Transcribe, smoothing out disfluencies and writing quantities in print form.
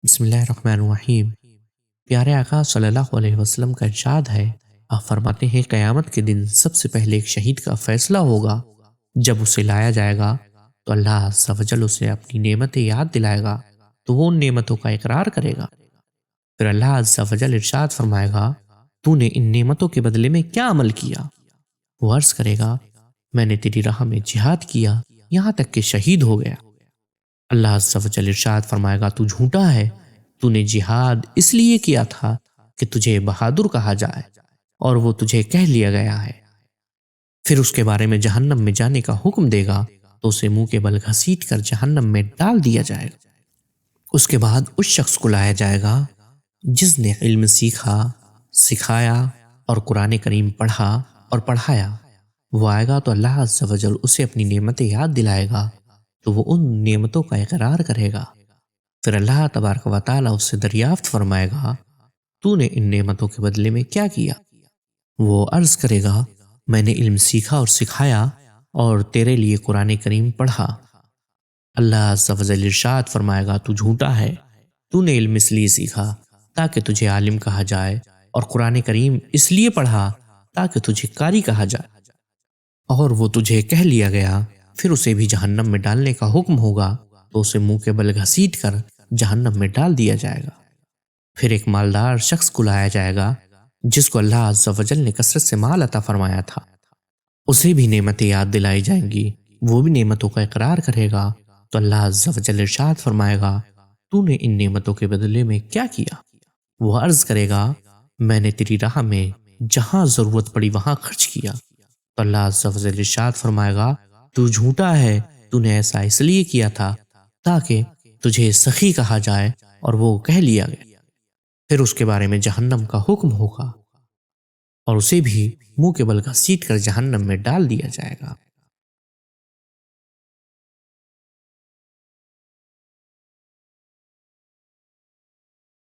بسم اللہ الرحمن الرحیم۔ پیارے آقا صلی اللہ علیہ وسلم کا ارشاد ہے، آپ فرماتے ہیں قیامت کے دن سب سے پہلے ایک شہید کا فیصلہ ہوگا۔ جب اسے لایا جائے گا تو اللہ عز و جل اسے اپنی نعمتیں یاد دلائے گا تو وہ ان نعمتوں کا اقرار کرے گا۔ پھر اللہ عز و جل ارشاد فرمائے گا، تو نے ان نعمتوں کے بدلے میں کیا عمل کیا؟ وہ عرض کرے گا، میں نے تیری راہ میں جہاد کیا یہاں تک کہ شہید ہو گیا۔ اللہ عز و جل ارشاد فرمائے گا، تو جھوٹا ہے، تو نے جہاد اس لیے کیا تھا کہ تجھے بہادر کہا جائے اور وہ تجھے کہہ لیا گیا ہے۔ پھر اس کے بارے میں جہنم میں جانے کا حکم دے گا تو اسے منہ کے بل گھسیٹ کر جہنم میں ڈال دیا جائے گا۔ اس کے بعد اس شخص کو لایا جائے گا جس نے علم سیکھا، سکھایا اور قرآن کریم پڑھا اور پڑھایا۔ وہ آئے گا تو اللہ عز و جل اسے اپنی نعمتیں یاد دلائے گا تو وہ ان نعمتوں کا اقرار کرے گا۔ پھر اللہ تبارک و تعالیٰ اس سے دریافت فرمائے گا، تو نے ان نعمتوں کے بدلے میں کیا کیا؟ وہ عرض کرے گا، میں نے علم سیکھا اور سکھایا اور تیرے لیے قرآن کریم پڑھا۔ اللہ عز و جل ارشاد فرمائے گا، تو جھوٹا ہے، تو نے علم اس لیے سیکھا تاکہ تجھے عالم کہا جائے اور قرآن کریم اس لیے پڑھا تاکہ تجھے قاری کہا جائے، اور وہ تجھے کہہ لیا گیا۔ پھر اسے بھی جہنم میں ڈالنے کا حکم ہوگا تو اسے منہ کے بل گھسیٹ کر جہنم میں ڈال دیا جائے گا۔ پھر ایک مالدار شخص کو لایا جائے گا جس کو اللہ عز و جل نے کثرت سے مال عطا فرمایا تھا۔ اسے بھی نعمتیں یاد دلائی جائیں گی، وہ بھی نعمتوں کا اقرار کرے گا تو اللہ عز و جل ارشاد فرمائے گا، تو نے ان نعمتوں کے بدلے میں کیا کیا؟ وہ عرض کرے گا، میں نے تیری راہ میں جہاں ضرورت پڑی وہاں خرچ کیا۔ تو اللہ عز و جل ارشاد فرمائے گا، تو جھوٹا ہے، تو نے ایسا اس لیے کیا تھا تاکہ تجھے سخی کہا جائے اور وہ کہہ لیا گیا۔ پھر اس کے بارے میں جہنم کا حکم ہوگا اور اسے بھی منہ کے بل گھسیٹ کر جہنم میں ڈال دیا جائے گا۔